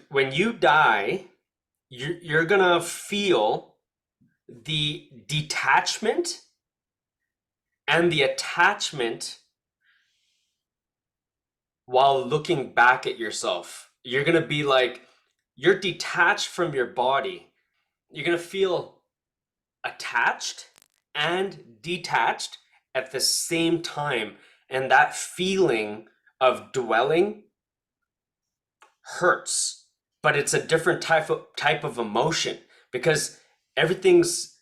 when you die, you're gonna feel the detachment and the attachment while looking back at yourself. You're gonna be like, you're detached from your body. You're gonna feel attached and detached at the same time. And that feeling of dwelling hurts, but it's a different type of emotion because everything's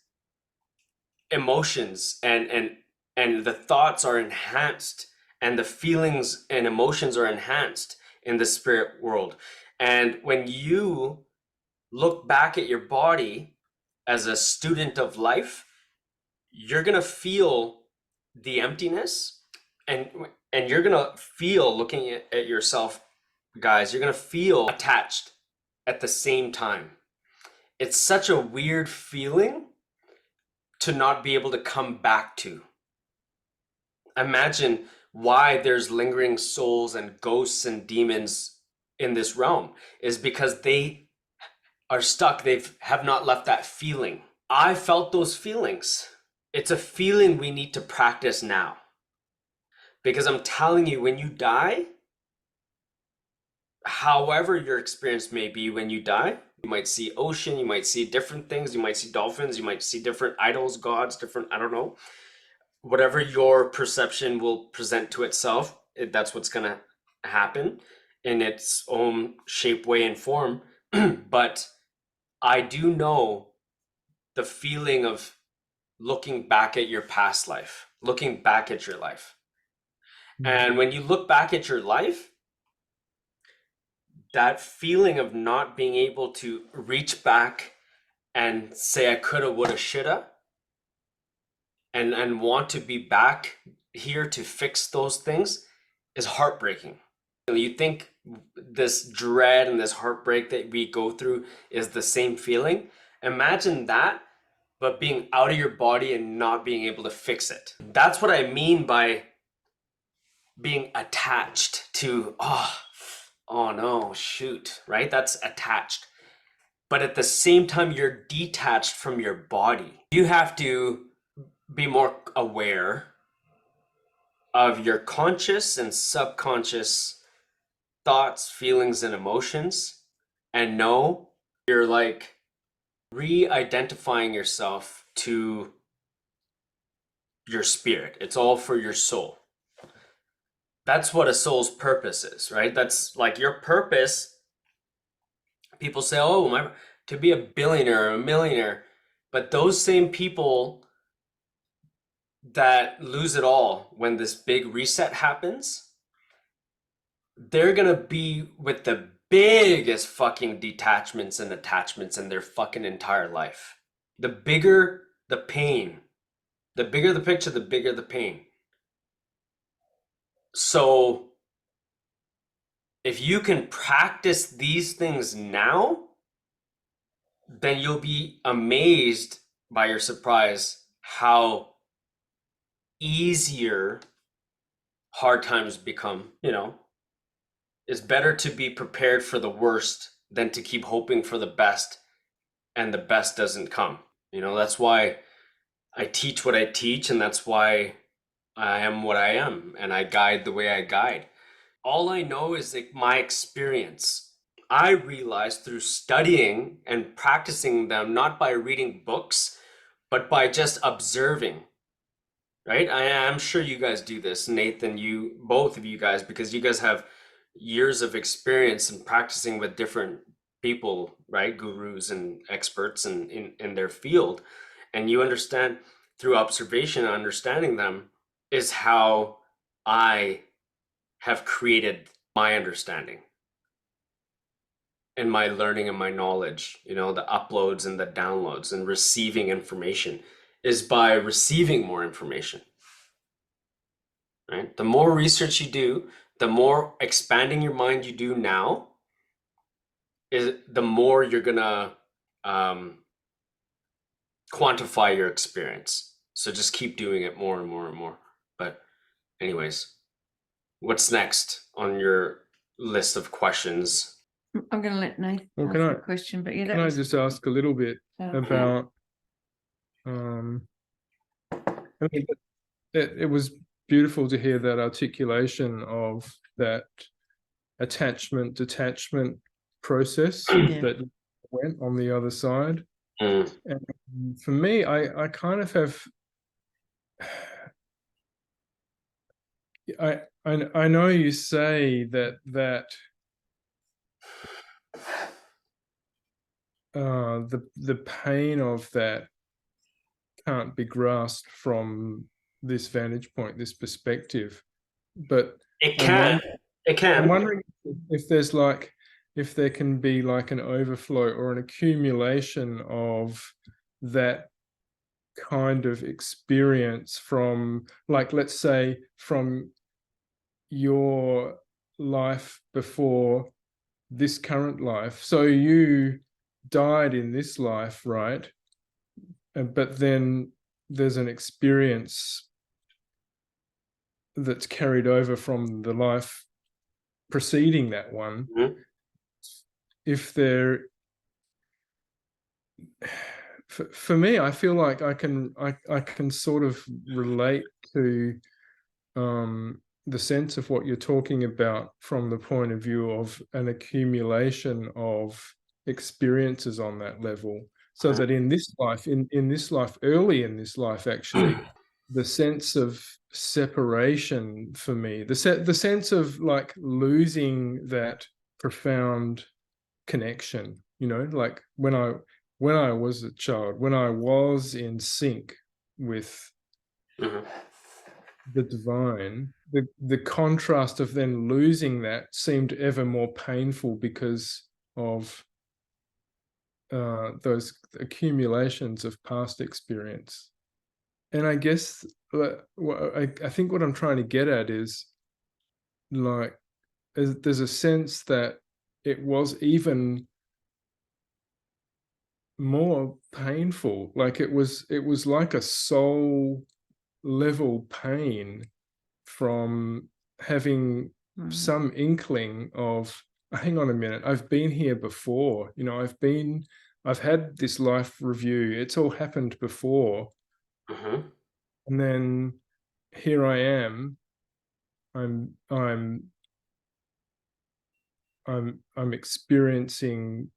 emotions and the thoughts are enhanced and the feelings and emotions are enhanced in the spirit world. And when you look back at your body as a student of life, you're going to feel the emptiness, and you're going to feel, looking at yourself, guys, you're going to feel attached at the same time. It's such a weird feeling to not be able to come back to. Imagine why there's lingering souls and ghosts and demons in this realm is because they are stuck. They have not left that feeling. I felt those feelings. It's a feeling we need to practice now. Because I'm telling you, when you die, however your experience may be when you die, you might see ocean, you might see different things, you might see dolphins, you might see different idols, gods, different, I don't know. Whatever your perception will present to itself, that's what's going to happen in its own shape, way, and form. But I do know the feeling of looking back at your past life, looking back at your life. And when you look back at your life, that feeling of not being able to reach back and say I coulda, woulda, shoulda, and want to be back here to fix those things is heartbreaking. You think this dread and this heartbreak that we go through is the same feeling? Imagine that, but being out of your body and not being able to fix it. That's what I mean by being attached to, oh no, shoot, right? That's attached. But at the same time, you're detached from your body. You have to be more aware of your conscious and subconscious thoughts, feelings, and emotions, and know you're like re-identifying yourself to your spirit. It's all for your soul. That's what a soul's purpose is, right? That's like your purpose. People say, oh, to be a billionaire or a millionaire. But those same people that lose it all when this big reset happens, they're gonna be with the biggest fucking detachments and attachments in their fucking entire life. The bigger the pain, the bigger the picture, the bigger the pain. So if you can practice these things now, then you'll be amazed by your surprise how easier hard times become. It's better to be prepared for the worst than to keep hoping for the best and the best doesn't come. That's why I teach what I teach, and that's why I am what I am, and I guide the way I guide. All I know is like my experience. I realized through studying and practicing them, not by reading books, but by just observing, right? I'm sure you guys do this, Nathan, both of you guys, because you guys have years of experience in practicing with different people, right? Gurus and experts in their field. And you understand through observation and understanding them is how I have created my understanding and my learning and my knowledge, the uploads and the downloads and receiving information is by receiving more information, right? The more research you do, the more expanding your mind you do now, is the more you're gonna quantify your experience. So just keep doing it more and more and more. But anyways, what's next on your list of questions? I'm going to let Nathan Well, answer the question, but yeah, can I just ask a little bit about, I mean, it was beautiful to hear that articulation of that attachment detachment process that went on the other side. And for me, I kind of have, I know you say that the pain of that can't be grasped from this vantage point, this perspective, but It I'm can. It can. wondering if there's like, if there can be like an overflow or an accumulation of that kind of experience from, like, let's say from your life before this current life. So you died in this life, right? But then there's an experience that's carried over from the life preceding that one. If there, for me, I feel like I can sort of relate to the sense of what you're talking about from the point of view of an accumulation of experiences on that level, so that in this life, in this life, early in this life, actually, the sense of separation for me, the sense of like losing that profound connection, you know, like when I was a child, when I was in sync with the divine, the contrast of then losing that seemed ever more painful because of those accumulations of past experience. And I guess I think what I'm trying to get at is, like, there's a sense that it was even more painful, like it was like a soul level pain from having some inkling of, hang on a minute, I've been here before, you know, I've had this life review, it's all happened before. And then here I am, I'm experiencing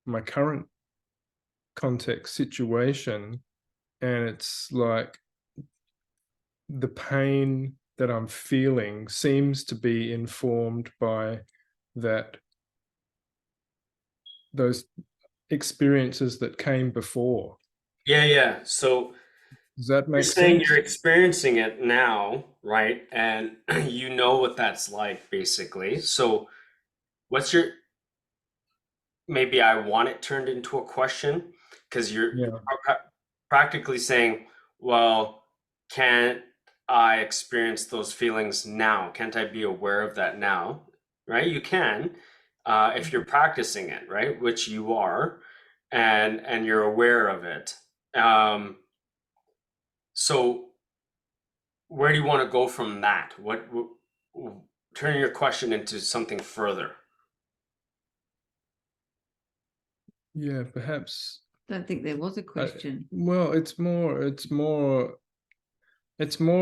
my current context situation, and it's like the pain that I'm feeling seems to be informed by those experiences that came before. Yeah. So Does that you're make saying sense? you're experiencing it now, right? And you know what that's like, basically. So what's your, maybe I want it turned into a question, because you're Yeah. practically saying, well, can't I experience those feelings now? Can't I be aware of that now? Right? You can, if you're practicing it, right? Which you are, and you're aware of it. So where do you want to go from that? Turn your question into something further. Yeah, perhaps. I don't think there was a question. Well, it's more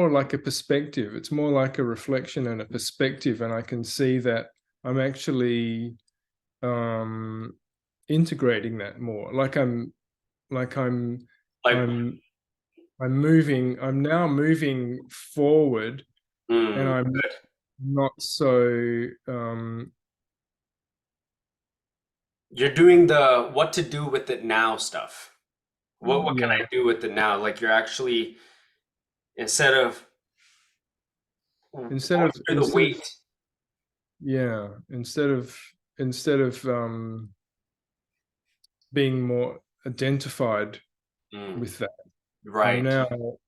like a perspective. It's more like a reflection and a perspective, and I can see that I'm actually integrating that more. Like I'm Like, I'm now moving forward, and I'm good. not so You're doing the what to do with it now stuff. What can yeah, I do with it now? Like you're actually, instead of going instead of through the weight. yeah, instead of being more identified with that, Right.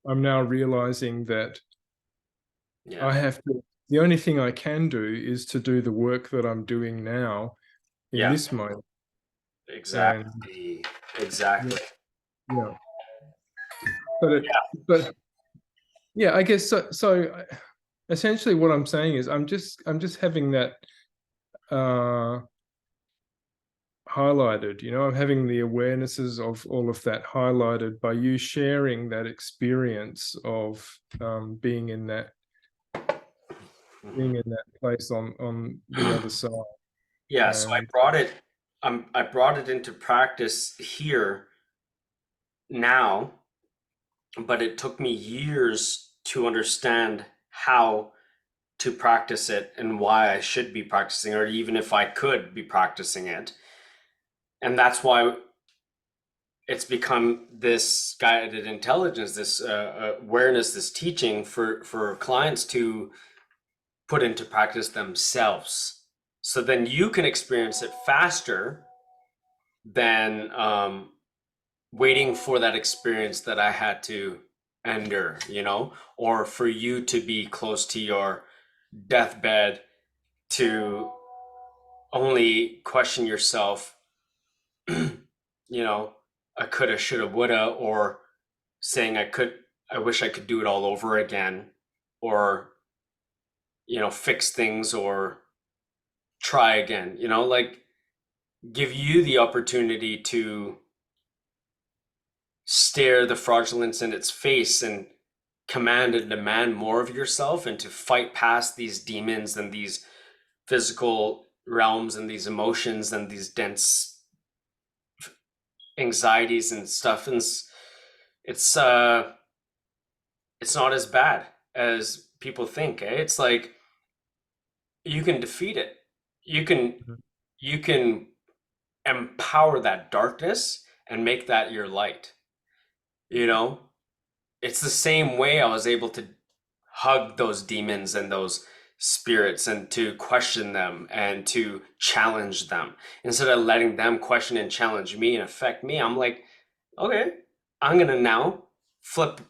I'm now realizing that Yeah. I have to, the only thing I can do is to do the work that I'm doing now in Yeah. this moment. And Exactly. yeah, Exactly. yeah. But yeah, I guess so essentially what I'm saying is I'm just having that highlighted. I'm having the awarenesses of all of that highlighted by you sharing that experience of being in that place on the other side. Yeah, so I And brought it into practice here now, but it took me years to understand how to practice it and why I should be practicing, or even if I could be practicing it. And that's why it's become this guided intelligence, this awareness, this teaching for clients to put into practice themselves. So then you can experience it faster than waiting for that experience that I had to endure, or for you to be close to your deathbed to only question yourself, I coulda, shoulda, woulda, or saying I wish I could do it all over again, or, fix things or try again, like give you the opportunity to stare the fraudulence in its face and command and demand more of yourself, and to fight past these demons and these physical realms and these emotions and these dense anxieties and stuff. And it's not as bad as people think, eh? It's like you can defeat it. You can empower that darkness and make that your light. You know, it's the same way I was able to hug those demons and those spirits and to question them and to challenge them instead of letting them question and challenge me and affect me. I'm like, okay, I'm gonna now flip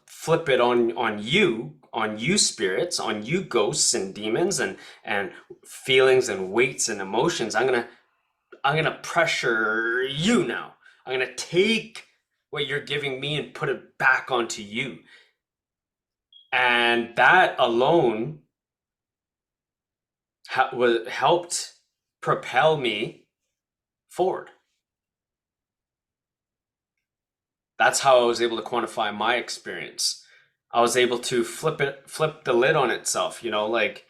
it on you spirits, on you ghosts and demons and feelings and weights and emotions. I'm gonna pressure you now. I'm gonna take what you're giving me and put it back onto you. And that alone helped propel me forward. That's how I was able to quantify my experience. I was able to flip the lid on itself, like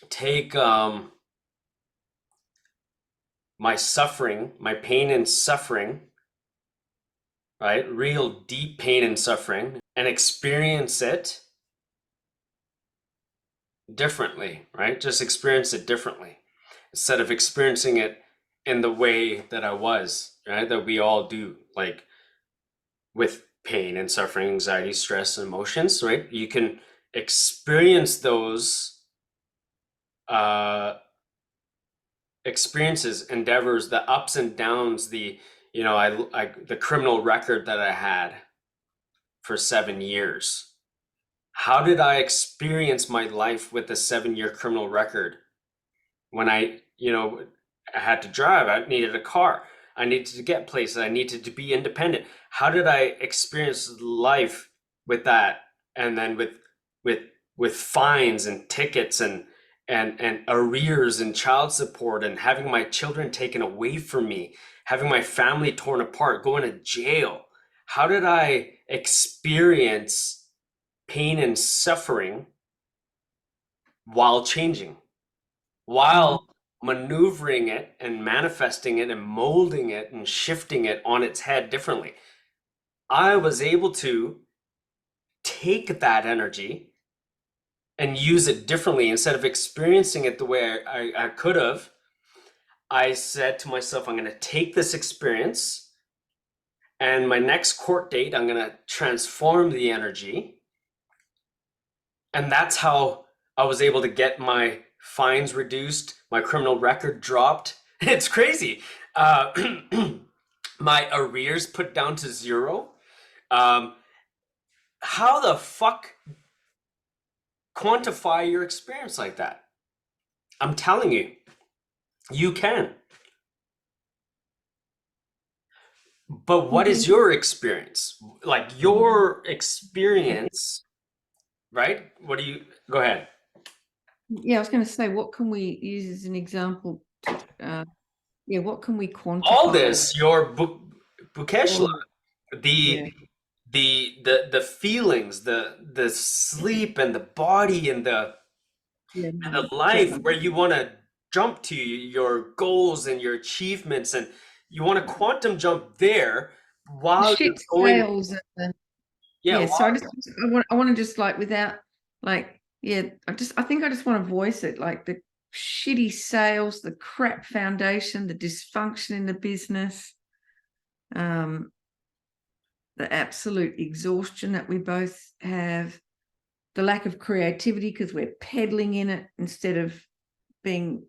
take my suffering, my pain and suffering, right? Real deep pain and suffering, and experience it differently, right? Just experience it differently instead of experiencing it in the way that I was, right? That we all do, like with pain and suffering, anxiety, stress, and emotions, right? You can experience those experiences, endeavors, the ups and downs, the criminal record that I had for 7 years. How did I experience my life with a 7-year criminal record? When I had to drive, I needed a car, I needed to get places, I needed to be independent. How did I experience life with that? And then with with fines and tickets and arrears and child support and having my children taken away from me, having my family torn apart, going to jail. How did I experience pain and suffering while changing? While maneuvering it and manifesting it and molding it and shifting it on its head differently. I was able to take that energy and use it differently instead of experiencing it the way I could have. I said to myself, I'm going to take this experience, and my next court date, I'm going to transform the energy. And that's how I was able to get my fines reduced, my criminal record dropped. It's crazy. My arrears put down to 0. How the fuck quantify your experience like that? I'm telling you, you can. But what is your experience? Like your experience, right? What do you, go ahead. Yeah, I was going to say, what can we use as an example? Yeah, what can we quantify? All this, your Bukeshla, All of the it? the feelings, the sleep and the body and Yeah, the no, life definitely. where you want to jump to your goals and your achievements, and you want to quantum jump there The while you're shit going. sales and Yeah, yeah. So while, I want to just like without like yeah. I think I just want to voice it like the shitty sales, the crap foundation, the dysfunction in the business, um, the absolute exhaustion that we both have, the lack of creativity because we're peddling in it instead of being,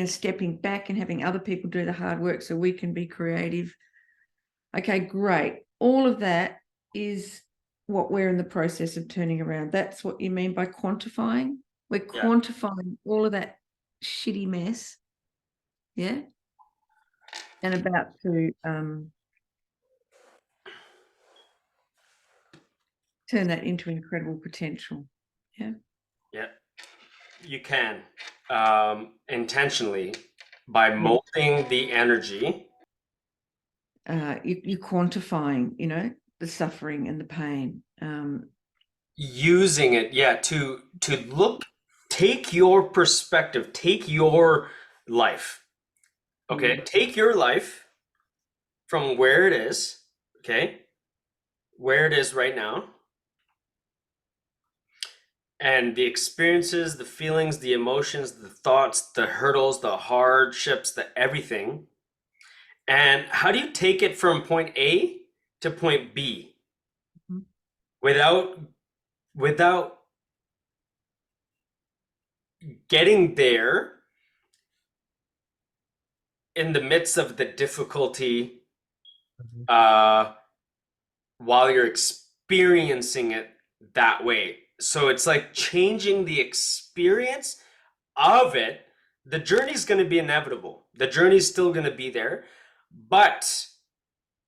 stepping back and having other people do the hard work so we can be creative. Okay, great. All of that is what we're in the process of turning around. That's what you mean by quantifying? We're yeah, quantifying all of that shitty mess, yeah? And about to turn that into incredible potential, yeah? yeah, you can intentionally by Yeah. molding the energy. You quantifying, the suffering and the pain. Using it, yeah, to look, take your perspective, take your life, okay, take your life from where it is, okay, where it is right now, and the experiences, the feelings, the emotions, the thoughts, the hurdles, the hardships, the everything, and how do you take it from point A to point B Mhm. without without getting there in the midst of the difficulty, Mhm. uh, while you're experiencing it that way. So it's like changing the experience of it. The journey's going to be inevitable. The journey's still going to be there, but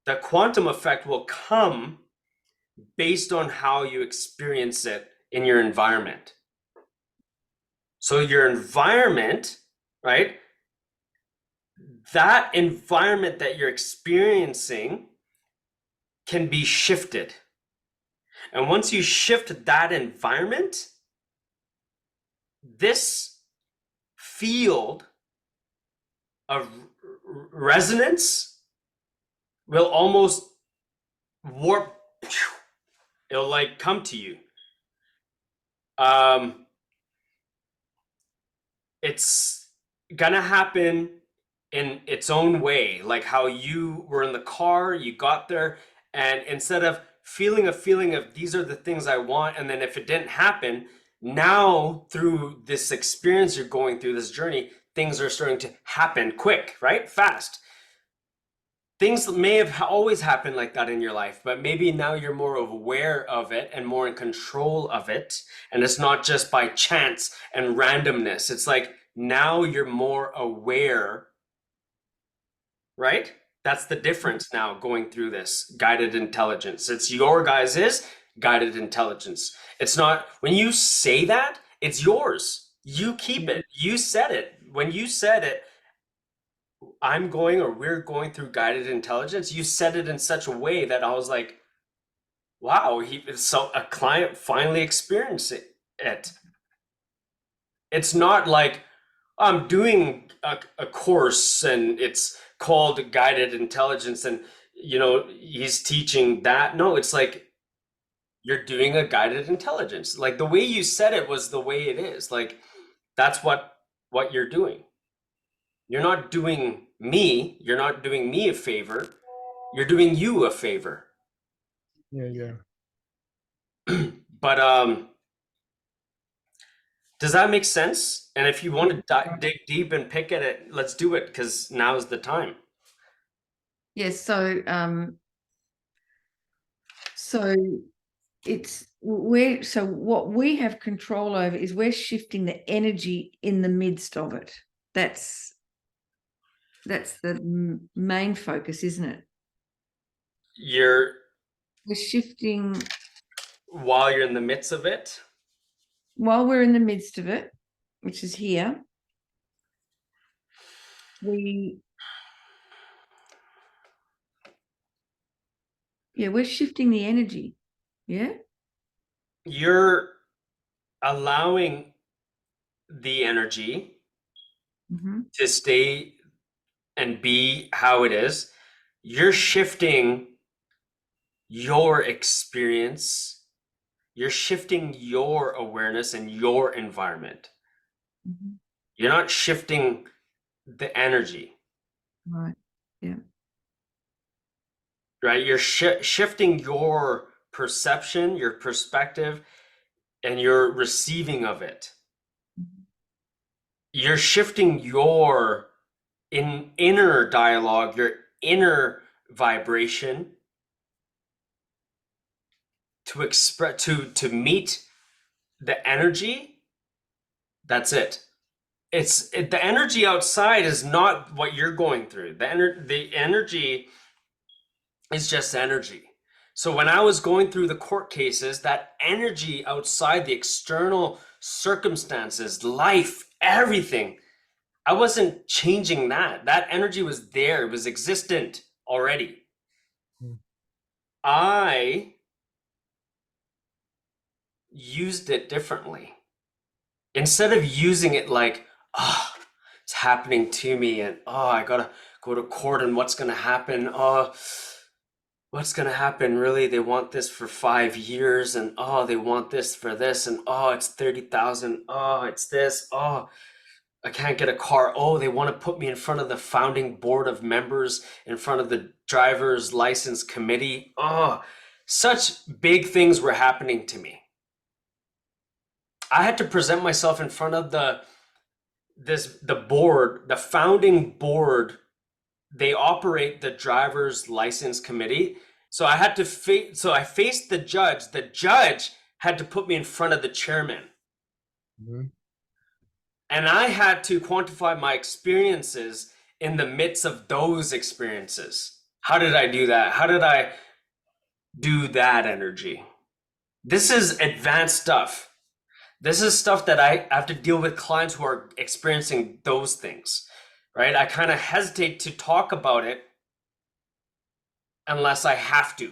the quantum effect will come based on how you experience it in your environment. So your environment, right? That environment that you're experiencing can be shifted. And once you shift that environment, this field of resonance will almost warp. It'll like come to you. Um, it's gonna happen in its own way, like how you were in the car, you got there, and instead of feeling a feeling of these are the things I want, and then if it didn't happen, now through this experience you're going through, this journey, things are starting to happen quick, right? Fast. Things may have always happened like that in your life, but maybe now you're more aware of it and more in control of it. And it's not just by chance and randomness. It's like now you're more aware, right? That's the difference now going through this guided intelligence. It's your guys' guided intelligence. It's not, when you say that, it's yours. You keep Yeah. it. You said it. When you said it, I'm going or we're going through guided intelligence, you said it in such a way that I was like, wow, so a client finally experienced it. It's not like I'm doing a course and it's called guided intelligence and he's teaching that. No, it's like you're doing a guided intelligence. Like the way you said it was the way it is. Like that's what you're doing. You're not doing me. You're not doing me a favor. You're doing you a favor. Yeah, yeah. But does that make sense? And if you want to dig deep and pick at it, let's do it because now's the time. Yes, so so what we have control over is we're shifting the energy in the midst of it. That's the main focus, isn't it? You're We're shifting while you're in the midst of it. while we're in the midst of it, which is here, we're shifting the energy. Yeah. You're allowing the energy to stay and be how it is. You're shifting your experience. You're shifting your awareness and your environment. You're not shifting the energy. Right. Yeah. Right? You're shifting your perception, your perspective, and your receiving of it. You're shifting your inner dialogue, your inner vibration to express to meet the energy. That's it. The energy outside is not what you're going through. The energy is just energy. So when I was going through the court cases, that energy outside, the external circumstances, life, everything, I wasn't changing that. That energy was there. It was existent already. I used it differently. Instead of using it like, oh, it's happening to me, and oh, I gotta go to court, and what's gonna happen? Oh, what's gonna happen? Really, they want this for 5 years, and oh, they want this for this, and oh, it's 30,000. Oh, it's this. Oh, I can't get a car. Oh, they want to put me in front of the founding board of members, in front of the driver's license committee. Oh, such big things were happening to me. I had to present myself in front of the board, the founding board. They operate the driver's license committee. So I had to I faced the judge. The judge had to put me in front of the chairman. And I had to quantify my experiences in the midst of those experiences. How did I do that? How did I do that energy? This is advanced stuff. This is stuff that I have to deal with clients who are experiencing those things, right? I kind of hesitate to talk about it unless I have to,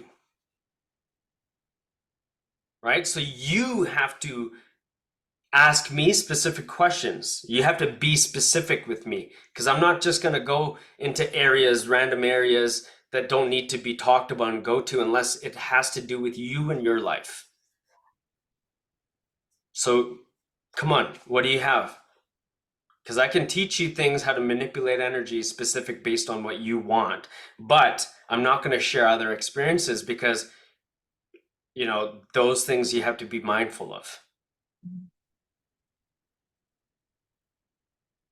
right? So you have to ask me specific questions. You have to be specific with me, because I'm not just going to go into random areas that don't need to be talked about and go to unless it has to do with you and your life. So come on, what do you have? Because I can teach you things, how to manipulate energy specific based on what you want, but I'm not going to share other experiences because, those things you have to be mindful of.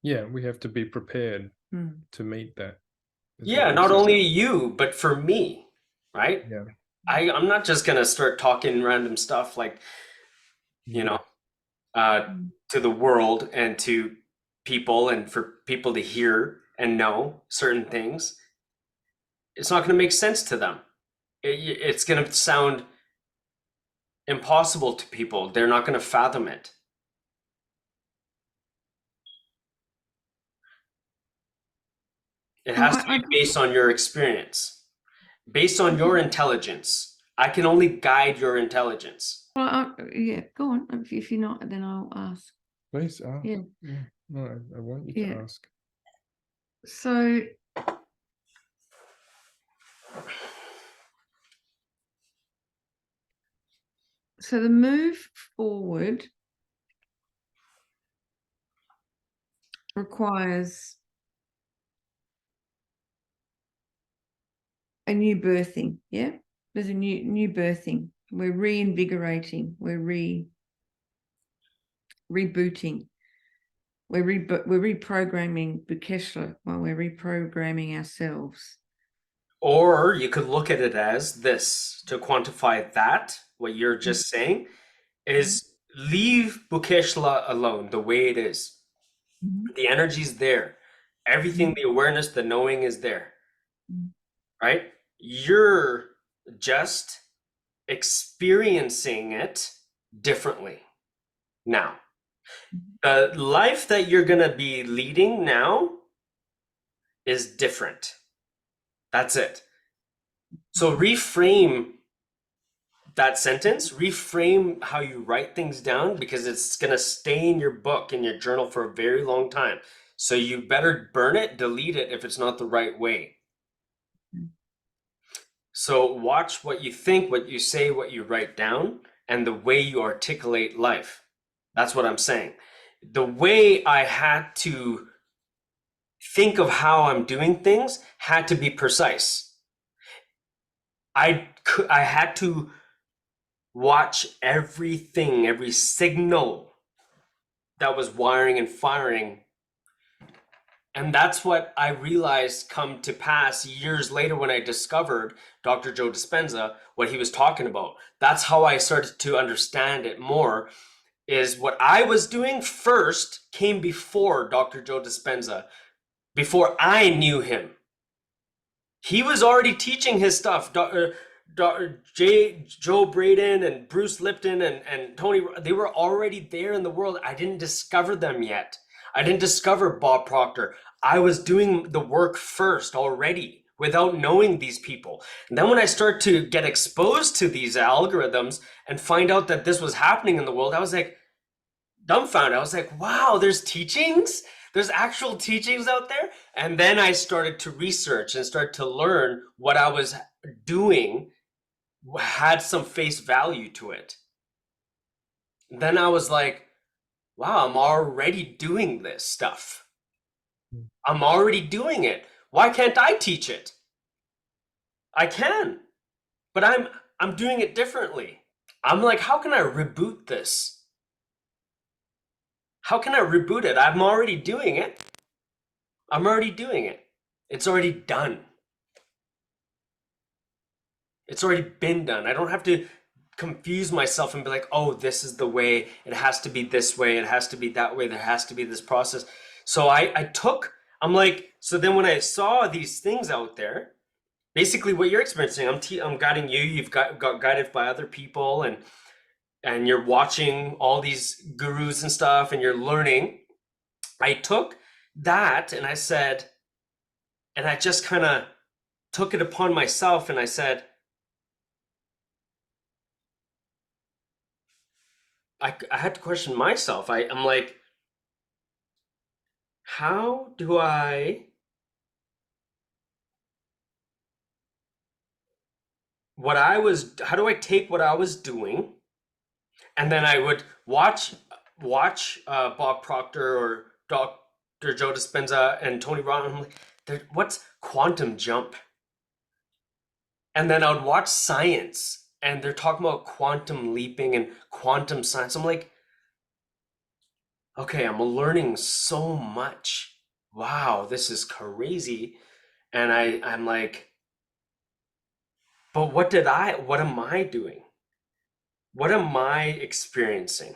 Yeah, we have to be prepared to meet that. Yeah, not only you, but for me, right? Yeah. I'm not just going to start talking random stuff like, to the world and to people, and for people to hear and know certain things. It's not going to make sense to them. It's going to sound impossible to people. They're not going to fathom it. It has to be based on your experience, based on your intelligence. I can only guide your intelligence. Well, yeah, go on. If you're not, then I'll ask. Please ask. Yeah. No, I want you to ask. So the move forward requires a new birthing. Yeah, there's a new birthing. We're reinvigorating. We're rebooting. We're reprogramming Bukeshla while we're reprogramming ourselves. Or you could look at it as this, to quantify that, what you're just saying, is leave Bukeshla alone the way it is. The energy's there. Everything, the awareness, the knowing is there. Right? You're just experiencing it differently. now. The life that you're going to be leading now is different. That's it. So reframe that sentence, reframe how you write things down, because it's going to stay in your book, in your journal for a very long time. So you better burn it, delete it if it's not the right way. So watch what you think, what you say, what you write down, and the way you articulate life. That's what I'm saying. The way I had to think of how I'm doing things had to be precise. I had to watch everything, every signal that was wiring and firing. And that's what I realized come to pass years later when I discovered Dr. Joe Dispenza, what he was talking about. That's how I started to understand it more, is what I was doing first came before Dr. Joe Dispenza, before I knew him. He was already teaching his stuff. Joe Braden and Bruce Lipton and Tony, they were already there in the world. I didn't discover them yet. I didn't discover Bob Proctor. I was doing the work first already without knowing these people. And then when I start to get exposed to these algorithms and find out that this was happening in the world, I was like dumbfounded. I was like, wow, there's teachings? There's actual teachings out there? And then I started to research and start to learn what I was doing had some face value to it. Then I was like, wow, I'm already doing this stuff. I'm already doing it. Why can't I teach it? I can, but I'm doing it differently. I'm like, how can I reboot this? How can I reboot it? I'm already doing it. I'm already doing it. It's already done. It's already been done. I don't have to confuse myself and be like, oh, this is the way. It has to be this way. It has to be that way. There has to be this process. So I'm like, so then when I saw these things out there, basically what you're experiencing, I'm guiding you. You've got guided by other people, and you're watching all these gurus and stuff, and you're learning. I took that and I said, and I just kind of took it upon myself, and I said, I had to question myself. I'm like, how do I how do I take what I was doing, and then I would watch Bob Proctor or Dr. Joe Dispenza and Tony Robbins. I'm like, what's quantum jump? And then I would watch science, and they're talking about quantum leaping and quantum science. I'm like, okay, I'm learning so much. Wow, this is crazy. And I'm like, but what am I doing? What am I experiencing?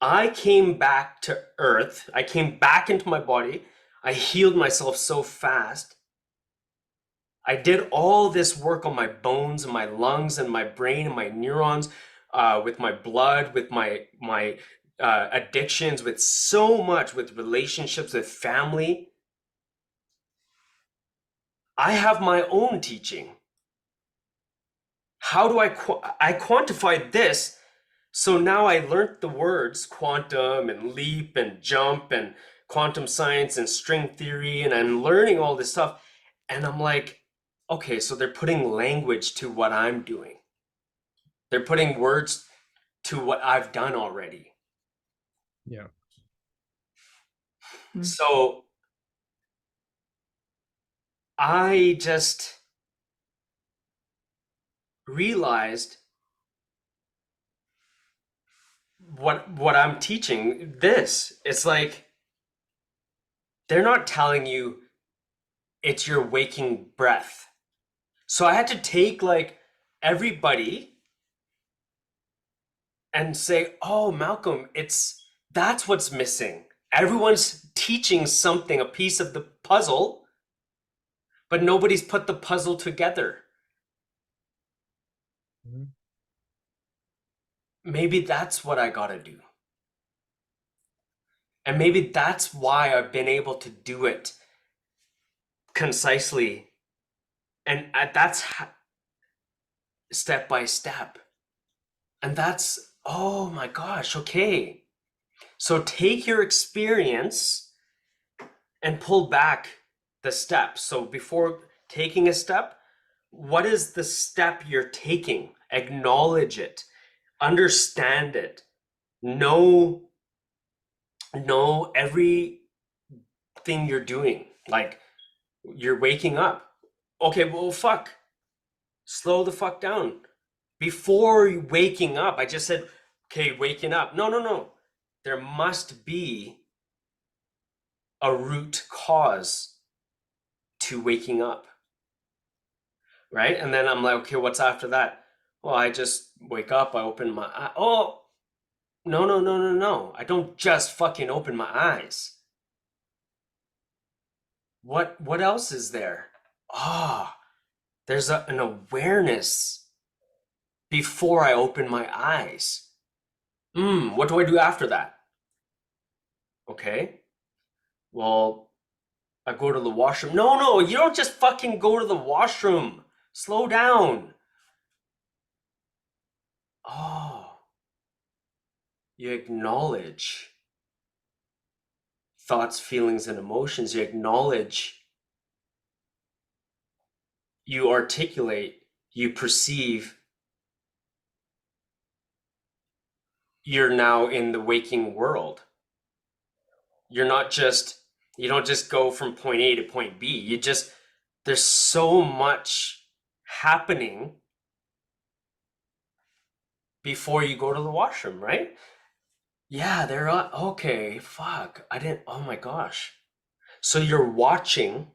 I came back to Earth. I came back into my body. I healed myself so fast. I did all this work on my bones and my lungs and my brain and my neurons, with my blood, with my addictions, with so much, with relationships, with family. I have my own teaching. How do I quantified this? So now I learned the words quantum and leap and jump and quantum science and string theory, and I'm learning all this stuff. And I'm like, okay, so they're putting language to what I'm doing. They're putting words to what I've done already. Yeah. So I just realized what I'm teaching. It's like, they're not telling you it's your waking breath. So I had to take like everybody and say, oh, Malcolm, that's what's missing. Everyone's teaching something, a piece of the puzzle, but nobody's put the puzzle together. maybe that's what I gotta do. And maybe that's why I've been able to do it concisely. And that's step by step. And that's, oh my gosh, okay. So take your experience and pull back the steps. So before taking a step, what is the step you're taking? Acknowledge it, understand it, know everything you're doing. Like, you're waking up. Okay, well, fuck. Slow the fuck down. Before waking up, I just said, okay, waking up. No. There must be a root cause to waking up. Right? And then I'm like, okay, what's after that? Well, I just wake up, I open my eye. Oh, no. I don't just fucking open my eyes. What else is there? Ah, there's an awareness before I open my eyes. What do I do after that? Okay, well, I go to the washroom. No, you don't just fucking go to the washroom. Slow down. Oh, you acknowledge thoughts, feelings, and emotions. You acknowledge, you articulate, you perceive. You're now in the waking world. You don't just go from point A to point B. There's so much happening before you go to the washroom, right? Yeah, okay, fuck. Oh my gosh. So you're watching,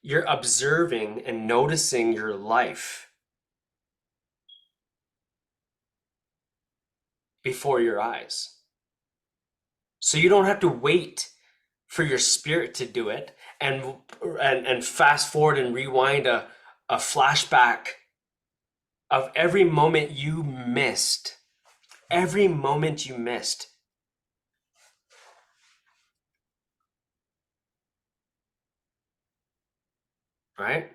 you're observing and noticing your life before your eyes. So you don't have to wait for your spirit to do it and fast forward and rewind a flashback of every moment you missed. Every moment you missed. Right?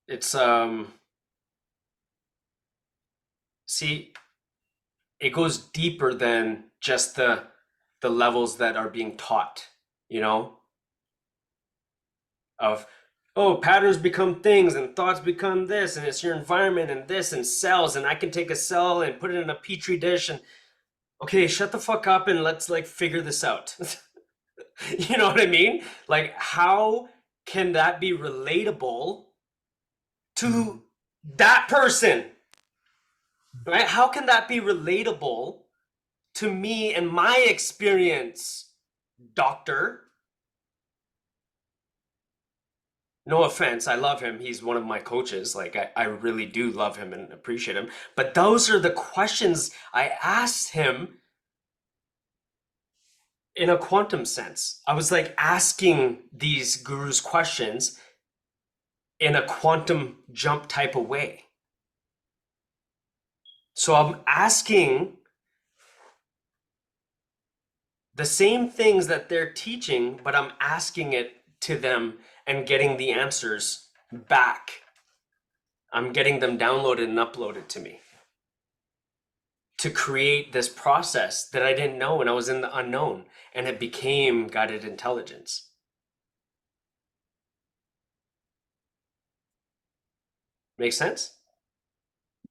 It's see, it goes deeper than just the levels that are being taught, you know, of, oh, patterns become things and thoughts become this, and it's your environment and this and cells, and I can take a cell and put it in a petri dish and, okay, shut the fuck up and let's like figure this out. You know what I mean? Like, how can that be relatable to that person? Right? How can that be relatable to me and my experience, doctor? No offense, I love him. He's one of my coaches. Like, I really do love him and appreciate him. But those are the questions I asked him in a quantum sense. I was like asking these gurus questions in a quantum jump type of way. So I'm asking the same things that they're teaching, but I'm asking it to them and getting the answers back. I'm getting them downloaded and uploaded to me to create this process that I didn't know, and I was in the unknown, and it became guided intelligence. Make sense?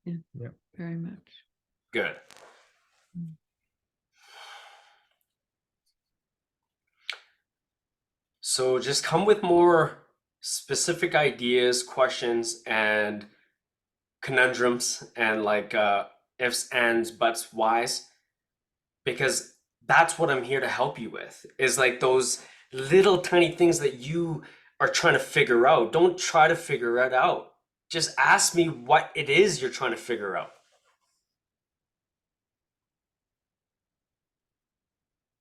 Yeah. Very much. Good. So just come with more specific ideas, questions, and conundrums, and like ifs, ands, buts, whys, because that's what I'm here to help you with, is like those little tiny things that you are trying to figure out. Don't try to figure it out. Just ask me what it is you're trying to figure out.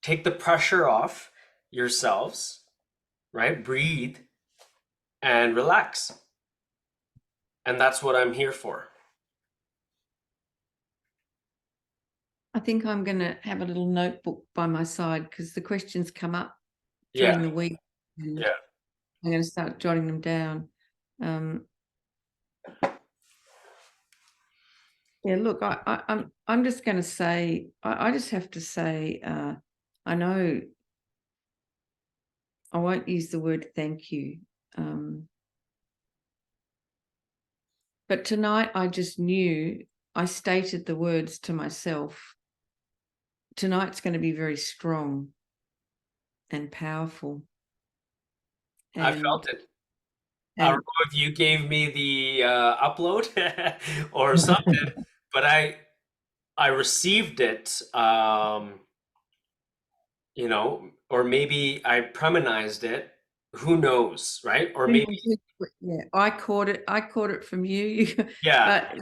Take the pressure off yourselves, right? Breathe and relax. And that's what I'm here for. I think I'm going to have a little notebook by my side because the questions come up Yeah. during the week. And Yeah. I'm going to start jotting them down. Yeah, look, I'm just going to say, I just have to say, I know I won't use the word thank you. But tonight I just knew, I stated the words to myself. Tonight's going to be very strong and powerful. I felt it. I don't And know if you gave me the upload or something, but I received it, you know, or maybe I premonized it. Who knows, right? Or maybe, yeah, I caught it. I caught it from you. yeah, But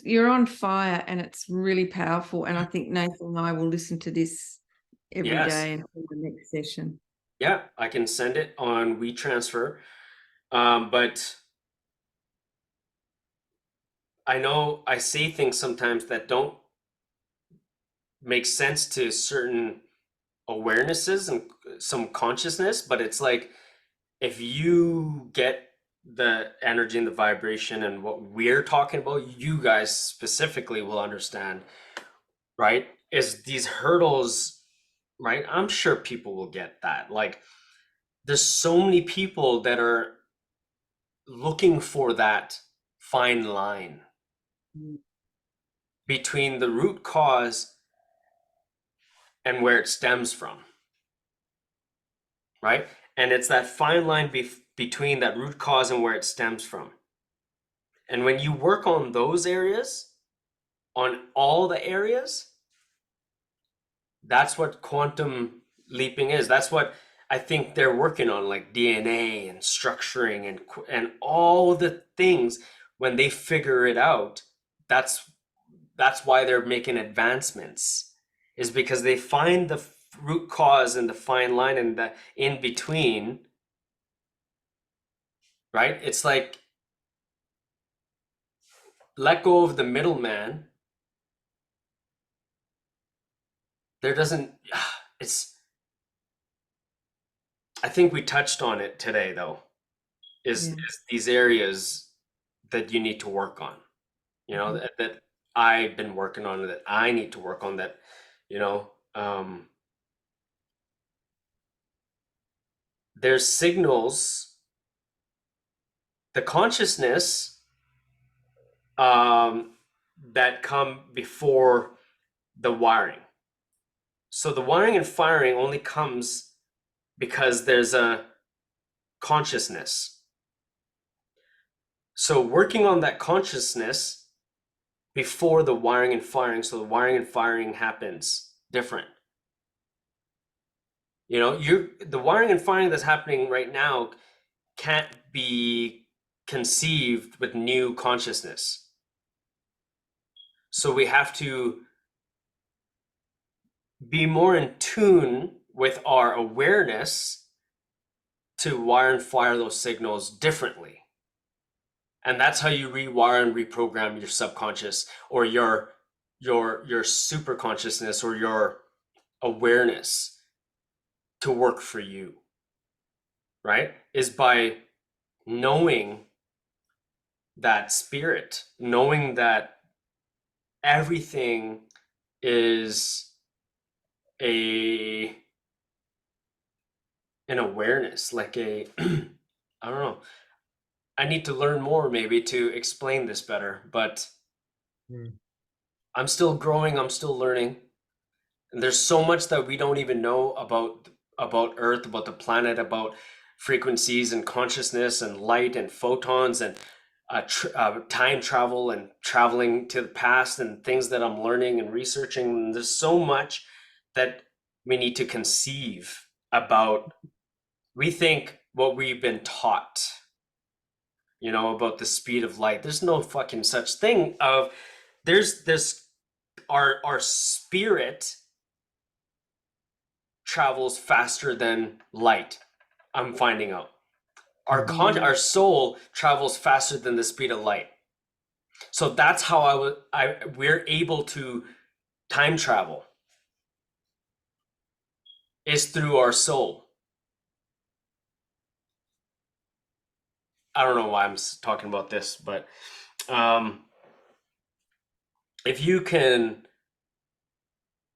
you're on fire and it's really powerful. And I think Nathan and I will listen to this every yes, day until the next session. yeah, I can send it on WeTransfer. But I know I say things sometimes that don't make sense to certain awarenesses and some consciousness, but it's like if you get the energy and the vibration and what we're talking about, you guys specifically will understand, right? Is these hurdles, right? I'm sure people will get that. Like, there's so many people that are looking for that fine line Mm. between the root cause and where it stems from, right? And it's that fine line between that root cause and where it stems from. And when you work on those areas, on all the areas, that's what quantum leaping is. That's what I think they're working on, like DNA and structuring and all the things. When they figure it out, that's why they're making advancements, is because they find the root cause and the fine line and the in between, right? It's like let go of the middleman. There doesn't it's I think we touched on it today though, Yeah. is these areas that you need to work on, you know, that I've been working on, that I need to work on, that, you know, there's signals, the consciousness, um, that come before the wiring. So the wiring and firing only comes because there's a consciousness. So working on that consciousness before the wiring and firing, so the wiring and firing happens different. You know, the wiring and firing that's happening right now can't be conceived with new consciousness. So we have to be more in tune with our awareness to wire and fire those signals differently. And that's how you rewire and reprogram your subconscious, or your super consciousness, or your awareness to work for you, right? Is by knowing that spirit, knowing that everything is a an awareness, like a I don't know. I need to learn more maybe to explain this better, but Mm. I'm still growing, I'm still learning. And there's so much that we don't even know about Earth, about the planet, about frequencies and consciousness and light and photons and time travel and traveling to the past and things that I'm learning and researching. And there's so much that we need to conceive about. We think what we've been taught, you know, about the speed of light. There's no fucking such thing of there's this our spirit travels faster than light. I'm finding out Our soul travels faster than the speed of light. So that's how we're able to time travel, is through our soul. I don't know why I'm talking about this, but if you can,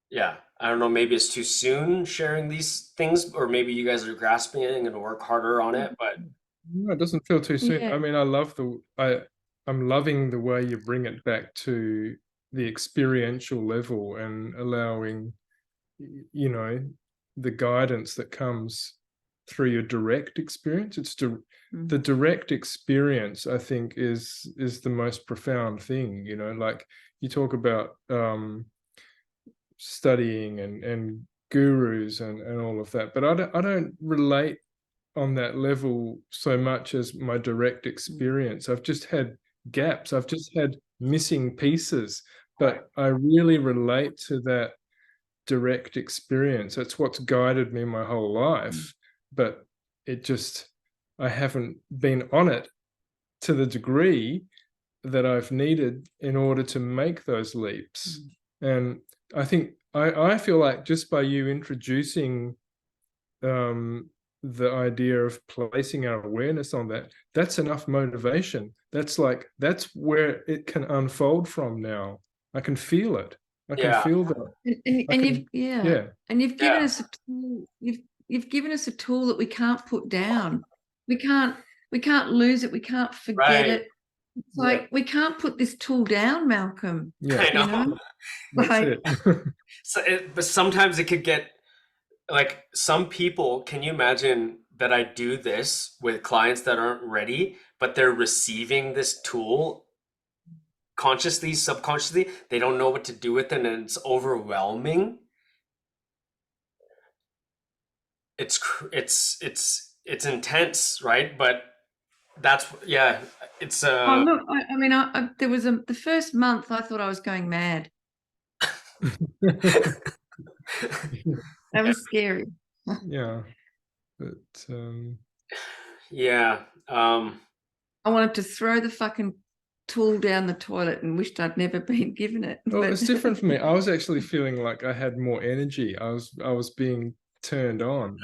yeah, I don't know, maybe it's too soon sharing these things, or maybe you guys are grasping it and gonna work harder on it, but No, it doesn't feel too soon. Yeah. I mean, I'm loving the way you bring it back to the experiential level and allowing, you know, the guidance that comes through your direct experience. The direct experience, I think, is the most profound thing. You know, like you talk about studying and gurus and all of that, but I don't relate on that level so much as my direct experience. I've just had gaps. I've just had missing pieces, but I really relate to that direct experience. That's what's guided me my whole life, but I haven't been on it to the degree that I've needed in order to make those leaps. And I think I feel like just by you introducing the idea of placing our awareness on that, that's enough motivation. That's where it can unfold from now. I can feel it. I can yeah, feel that. And you've given Yeah. us a tool. You've given us a tool that we can't put down. We can't lose it. We can't forget right. it. It's like we can't put this tool down, Malcolm. Yeah, I know. that's Like, it. But sometimes it could get like some people, can you imagine that I do this with clients that aren't ready, but they're receiving this tool consciously, subconsciously, they don't know what to do with it and it's overwhelming. It's intense, right? But that's, yeah, it's oh look, I mean, there was the first month I thought I was going mad. That was scary. Yeah, but yeah. I wanted to throw the fucking tool down the toilet and wished I'd never been given it. well, But it's different for me. I was actually feeling like I had more energy. I was being turned on.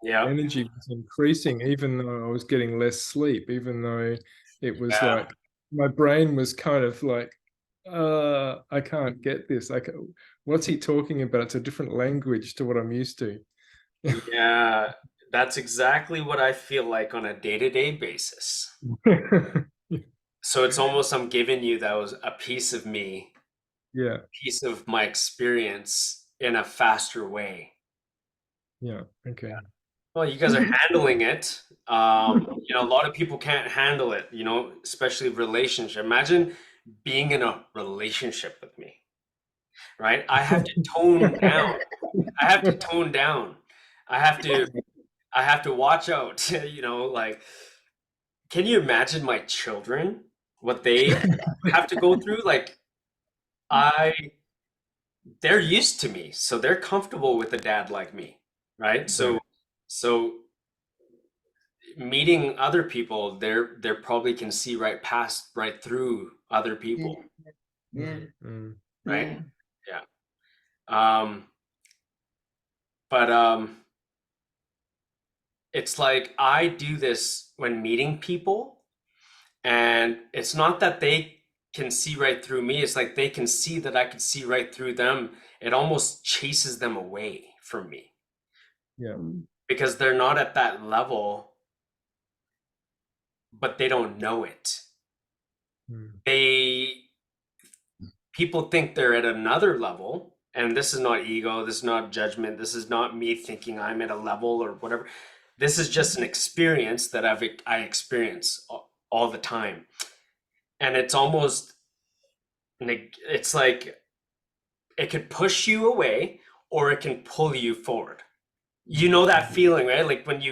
Yeah. Energy was increasing, even though I was getting less sleep, even though it was Yeah. like my brain was kind of like, I can't get this. What's he talking about? It's a different language to what I'm used to. Yeah. That's exactly what I feel like on a day-to-day basis. So it's almost I'm giving you that was a piece of me, Yeah, piece of my experience in a faster way. yeah, okay. Well, you guys are handling it. A lot of people can't handle it, especially relationship. Imagine being in a relationship with me, right? I have to tone down. I have to tone down. I have to I have to watch out, like, can you imagine my children, what they have to go through? Like, I they're used to me, so they're comfortable with a dad like me, right? So meeting other people, they're probably can see right through other people, yeah, right? yeah. Yeah. But it's like I do this when meeting people, and it's not that they can see right through me, it's like they can see that I can see right through them. It almost chases them away from me Yeah. because they're not at that level, but they don't know it. They People think they're at another level, and this is not ego, this is not judgment, this is not me thinking I'm at a level or whatever. This is just an experience that I experience all the time, and it's like it could push you away or it can pull you forward. You know that feeling, right? Like when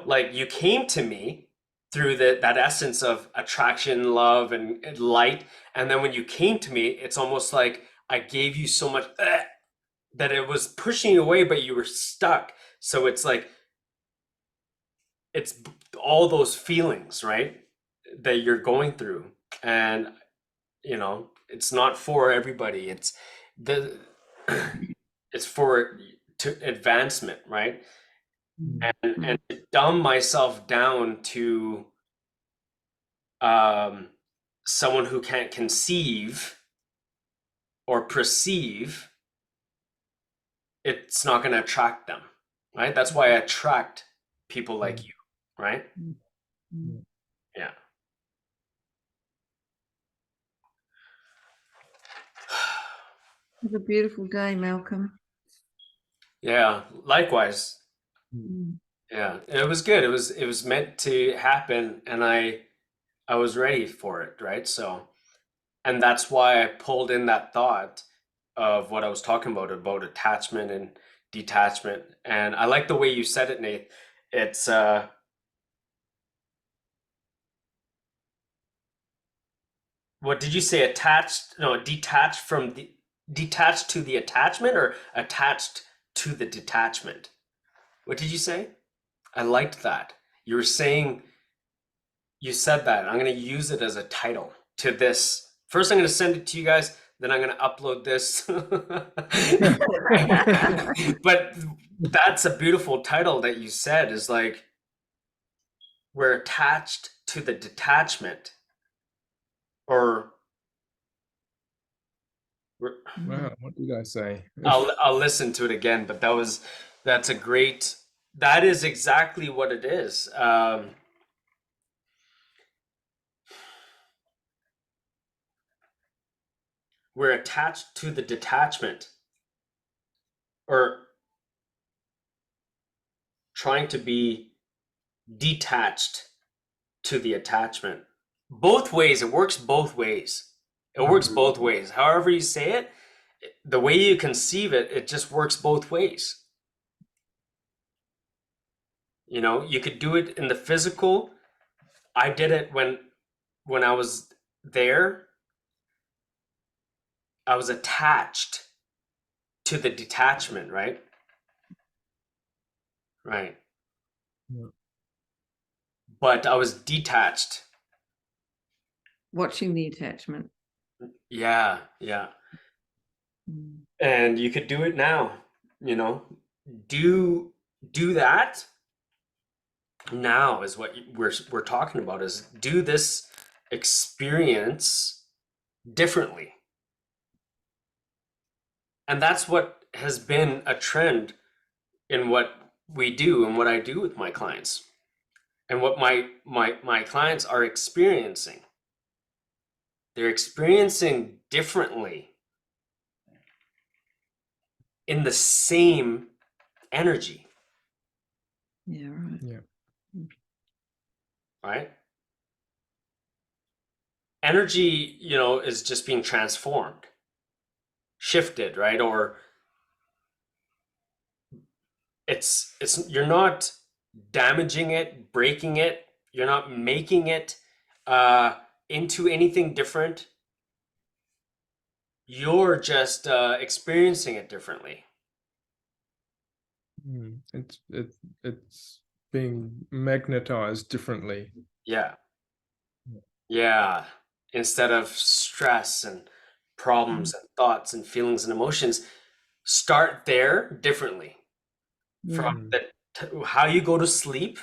like you came to me through that essence of attraction, love, and light. And then when you came to me, it's almost like I gave you so much that it was pushing you away, but you were stuck. So it's like it's all those feelings, right, that you're going through. And it's not for everybody. It's the it's for to advancement, right? And to dumb myself down to someone who can't conceive or perceive, it's not going to attract them, right? That's why I attract people like you, right? Yeah. Have a beautiful day, Malcolm. Yeah, likewise. Mm. Yeah, it was good. It was meant to happen, and I was ready for it, right? So, and that's why I pulled in that thought of what I was talking about attachment and detachment. And I like the way you said it, Nate. It's what did you say? Attached? No, detached to the attachment, or attached to the detachment? What did you say? I liked that. You were saying, you said that. I'm going to use it as a title to this. First, I'm going to send it to you guys. Then I'm going to upload this. But that's a beautiful title that you said, is like, we're attached to the detachment, or we're, Wow, what did I say? I'll listen to it again, but that is exactly what it is. We're attached to the detachment, or trying to be detached to the attachment. Both ways, it works both ways. It works both ways. However you say it, the way you conceive it, it just works both ways. You could do it in the physical. I did it when I was there. I was attached to the detachment, right? Right. Yeah. But I was detached. Watching the attachment. Yeah, yeah. And you could do it now, do that now, is what we're talking about, is do this experience differently. And that's what has been a trend in what we do and what I do with my clients, and what my clients are experiencing. They're experiencing differently in the same energy. Yeah, right. Yeah. Right? Energy, is just being transformed, shifted, right? Or it's you're not damaging it, breaking it, you're not making it into anything different. You're just experiencing it differently. It's being magnetized differently. Yeah. Yeah. Instead of stress and problems and thoughts and feelings and emotions, start there differently. From how you go to sleep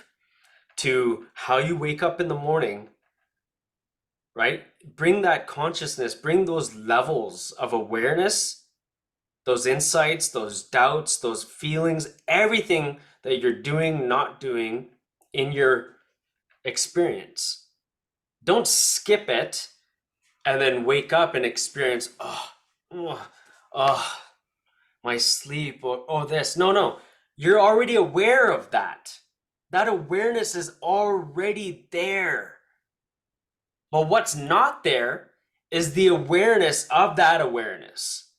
to how you wake up in the morning, right? Bring that consciousness, bring those levels of awareness, those insights, those doubts, those feelings, everything that you're doing, not doing in your experience. Don't skip it and then wake up and experience, oh, my sleep, or this. No. You're already aware of that. That awareness is already there. But what's not there is the awareness of that awareness.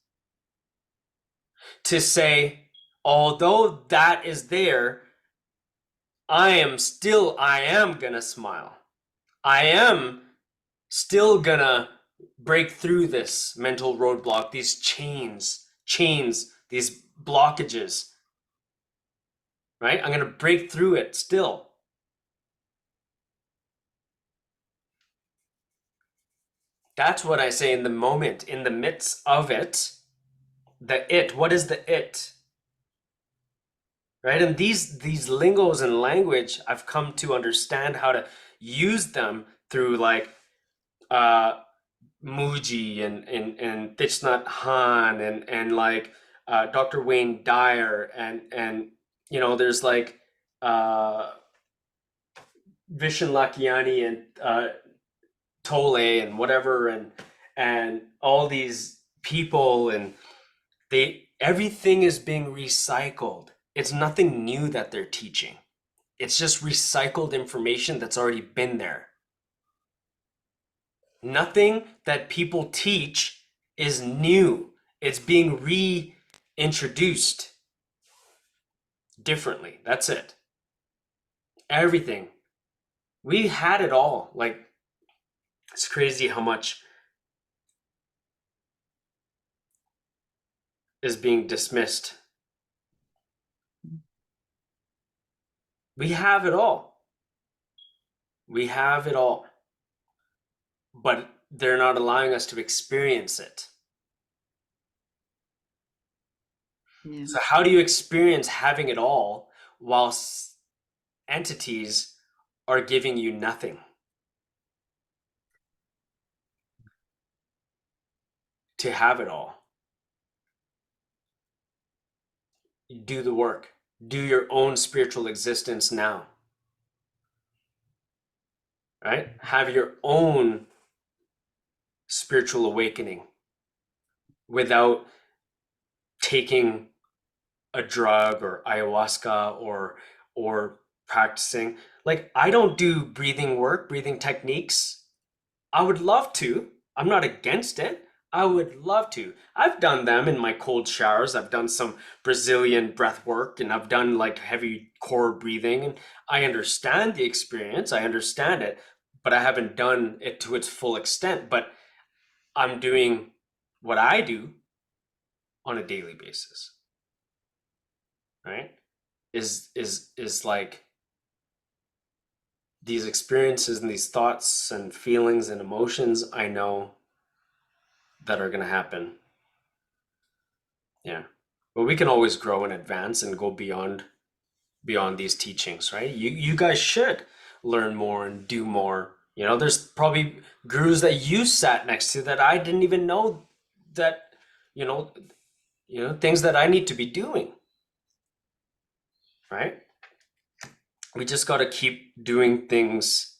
To say, although that is there, I am gonna smile. I am still gonna break through this mental roadblock, these chains, these blockages, right? I'm gonna break through it still. That's what I say in the moment, in the midst of it. What is the it? Right? And these lingos and language, I've come to understand how to use them through like Muji and Thich Nhat Hanh and like Dr. Wayne Dyer and there's like uh Vishen Lakiani and Tolle and whatever and all these people, and everything is being recycled. It's nothing new that they're teaching. It's just recycled information that's already been there. Nothing that people teach is new. It's being reintroduced differently. That's it. Everything. We had it all. Like, it's crazy how much is being dismissed. We have it all. We have it all. But they're not allowing us to experience it. Yeah. So how do you experience having it all whilst entities are giving you nothing? To have it all. Do the work. Do your own spiritual existence now. Right? Have your own spiritual awakening without taking a drug or ayahuasca or practicing. Like, I don't do breathing work, breathing techniques. I would love to. I'm not against it. I would love to. I've done them in my cold showers. I've done some Brazilian breath work, and I've done like heavy core breathing, and I understand the experience. I understand it, but I haven't done it to its full extent. But I'm doing what I do on a daily basis. Right? Is like these experiences and these thoughts and feelings and emotions I know that are going to happen. Yeah. But we can always grow and advance and go beyond these teachings, right? You guys should learn more and do more. There's probably gurus that you sat next to that I didn't even know that, you know, things that I need to be doing. Right? We just got to keep doing things,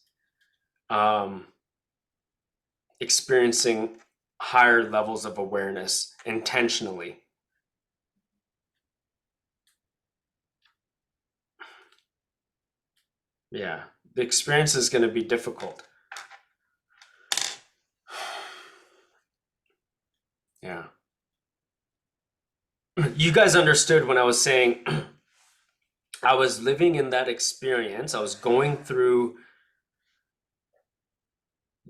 experiencing higher levels of awareness intentionally. Yeah, the experience is going to be difficult. Yeah. You guys understood when I was saying I was living in that experience. I was going through,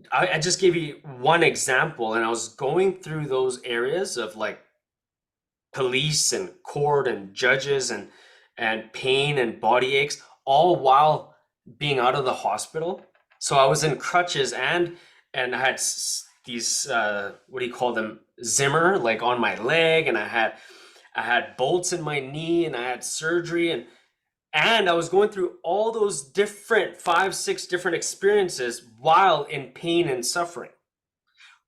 I just gave you one example, and I was going through those areas of like police and court and judges and pain and body aches, all while being out of the hospital. So I was in crutches and I had these what do you call them, Zimmer, like on my leg, and I had bolts in my knee, and I had surgery, and I was going through all those different 5-6 different experiences while in pain and suffering,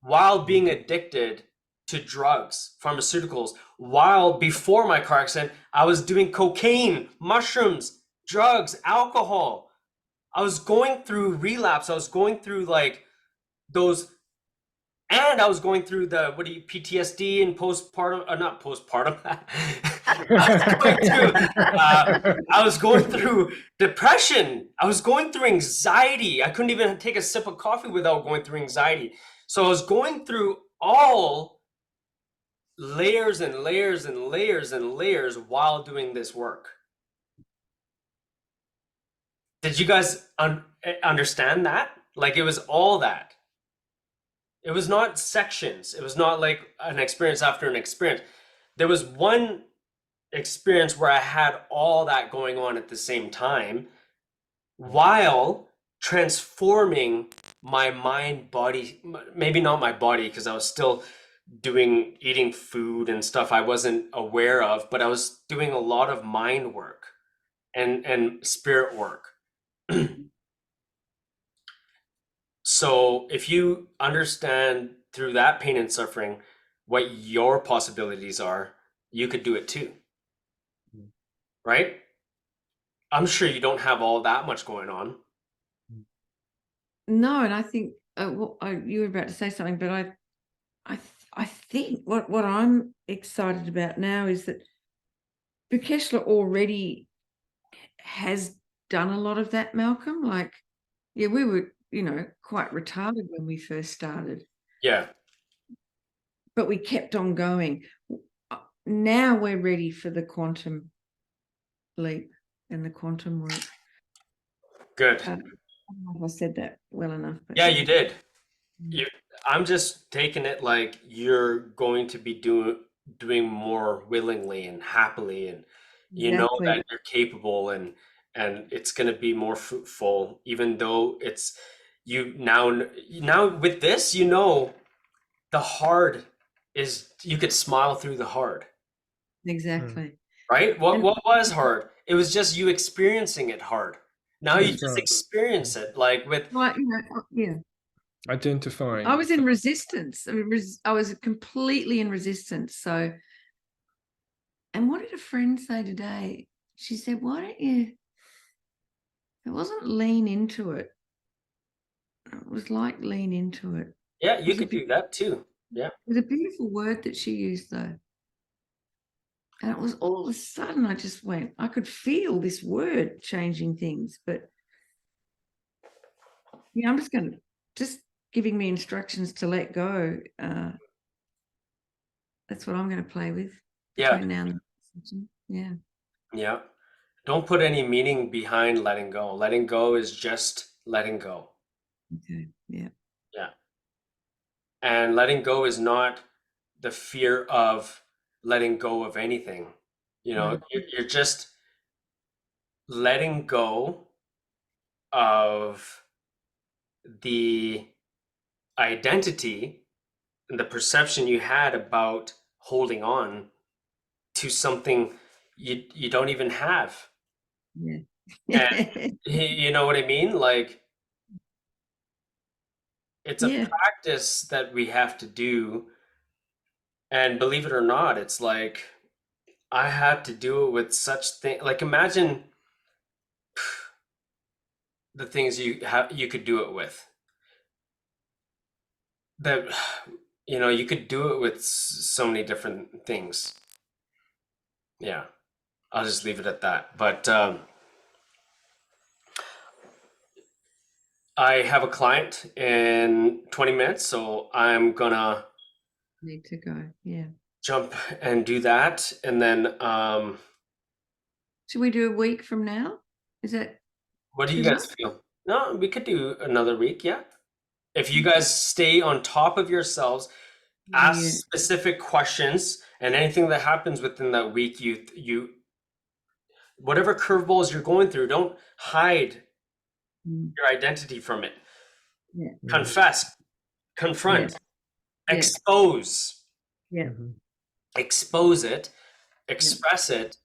while being addicted to drugs, pharmaceuticals, while before my car accident, I was doing cocaine, mushrooms, drugs, alcohol. I was going through relapse. I was going through like those, and I was going through the PTSD and postpartum, not postpartum. I was going through depression. I was going through anxiety. I couldn't even take a sip of coffee without going through anxiety. So I was going through all layers and layers and layers and layers while doing this work. Did you guys understand that? Like, it was all that. It was not sections. It was not like an experience after an experience. There was one experience where I had all that going on at the same time while transforming my mind body, maybe not my body, because I was still eating food and stuff I wasn't aware of, but I was doing a lot of mind work and spirit work. So if you understand through that pain and suffering what your possibilities are, you could do it too, right? I'm sure you don't have all that much going on. No, and I think you were about to say something, but I think what I'm excited about now is that Bukeshla already has done a lot of that, Malcolm. Like, yeah, we were, quite retarded when we first started, Yeah, but we kept on going. Now we're ready for the quantum leap and the quantum work. good. I don't know if I said that well enough, but Yeah, you did. Mm. I'm just taking it like you're going to be doing more willingly and happily, and you know Exactly. that you're capable, and it's going to be more fruitful, even though it's you now with this, the hard is you could smile through the hard, Exactly. right? What And was hard? It was just you experiencing it hard. Now you That's just right. experience it like with like, yeah, Identifying. I was in resistance. I mean, I was completely in resistance. So, and what did a friend say today? She said, why don't you, it wasn't lean into it. It was like lean into it. yeah, It you was a, could do that too. Yeah. it was a beautiful word that she used though. And it was all of a sudden I just went, I could feel this word changing things. But yeah, I'm just giving me instructions to let go. That's what I'm going to play with Yeah. between now and then. Yeah. Yeah. Don't put any meaning behind letting go. Letting go is just letting go. Okay. Yeah. Yeah. And letting go is not the fear of letting go of anything. No. You're just letting go of the identity and the perception you had about holding on to something you don't even have. Yeah. And you know what I mean? Like it's a Yeah. practice that we have to do. And believe it or not, it's like I had to do it with such thing. Like imagine the things you could do it with. That you could do it with so many different things. Yeah, I'll just leave it at that. But I have a client in 20 minutes, so I'm gonna Need to go. Yeah. jump and do that, and then Should we do a week from now? Is that what do you too guys much? feel? No, we could do another week. Yeah, if you guys stay on top of yourselves, ask Yeah. specific questions, and anything that happens within that week, you whatever curveballs you're going through, don't hide Mm. your identity from it. Yeah. Confess, Yeah. confront, Yeah. expose, Yeah. Mhm. expose it, Yeah. express it,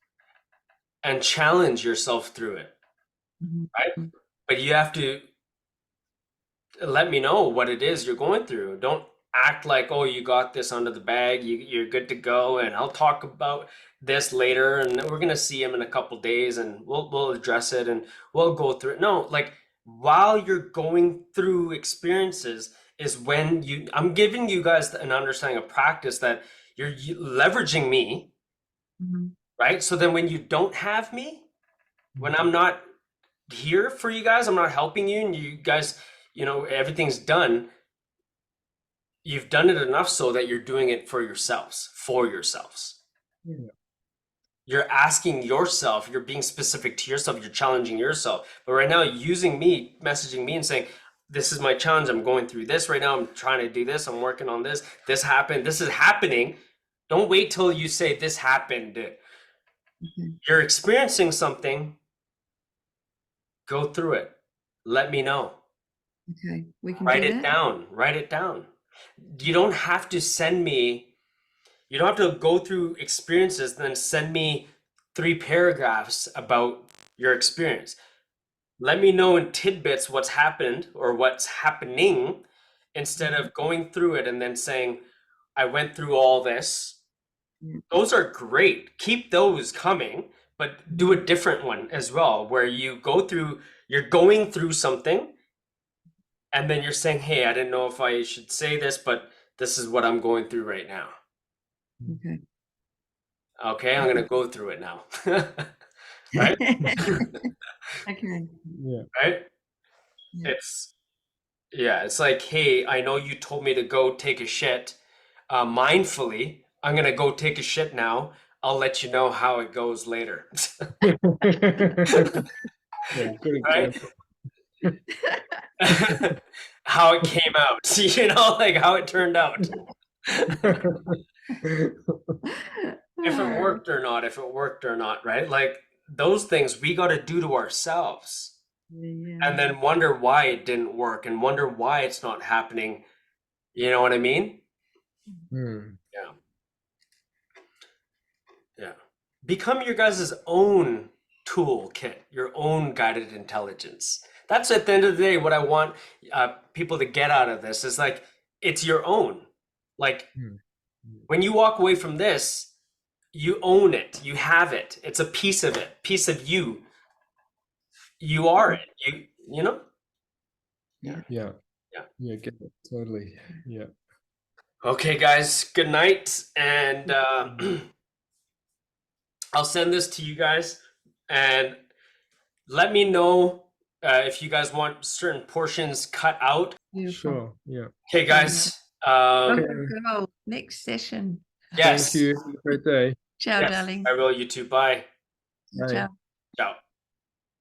and challenge yourself through it, right? Mhm. But you have to let me know what it is you're going through. Don't act like, oh, you got this under the bag, you're good to go, and I'll talk about this later, and we're gonna see him in a couple days, and we'll address it, and we'll go through it. No, like while you're going through experiences is when I'm giving you guys an understanding of practice that you're leveraging me, Mhm. right? So then when you don't have me, when I'm not here for you guys, I'm not helping you, and you guys, everything's done. You've done it enough so that you're doing it for yourselves. Yeah. You're asking yourself, you're being specific to yourself, you're challenging yourself. But right now, using me, messaging me and saying, this is my challenge, I'm going through this right now, I'm trying to do this, I'm working on this happened, this is happening. Don't wait till you say this happened. Okay. You're experiencing something, go through it. Let me know. Okay, we can Write do it that. down. Write it down. You don't have to send me, you don't have to go through experiences, then send me 3 paragraphs about your experience. Let me know in tidbits what's happened or what's happening instead of going through it and then saying, I went through all this. Yeah. Those are great. Keep those coming, but do a different one as well, where you're going through something and then you're saying, hey, I didn't know if I should say this, but this is what I'm going through right now. Okay. Okay, I'm gonna go through it now. Right? Okay. Yeah. Right? Yeah. It's like, hey, I know you told me to go take a shit. Mindfully, I'm gonna go take a shit now. I'll let you know how it goes later. Yeah, good Right? example. How it came out, like how it turned out. If it worked or not, right? Like those things we got to do to ourselves Yeah. and then wonder why it didn't work and wonder why it's not happening. You know what I mean? Hmm. Yeah. Yeah. Become your guys' own toolkit, your own guided intelligence. That's at the end of the day what I want people to get out of this is like, it's your own. Like Hmm. when you walk away from this, you own it, you have it. It's a piece of it, piece of you. You are it. You know? Yeah. Yeah. Yeah. Yeah, get it. Totally. Yeah. Okay, guys, good night. And I'll send this to you guys and let me know if you guys want certain portions cut out. Beautiful. Sure. Yeah. Okay, guys. Okay. Go. Next session. Yes. Thank you. Have a great day. Ciao, Yes, darling. I will. You too. Bye. Bye. Ciao. Ciao.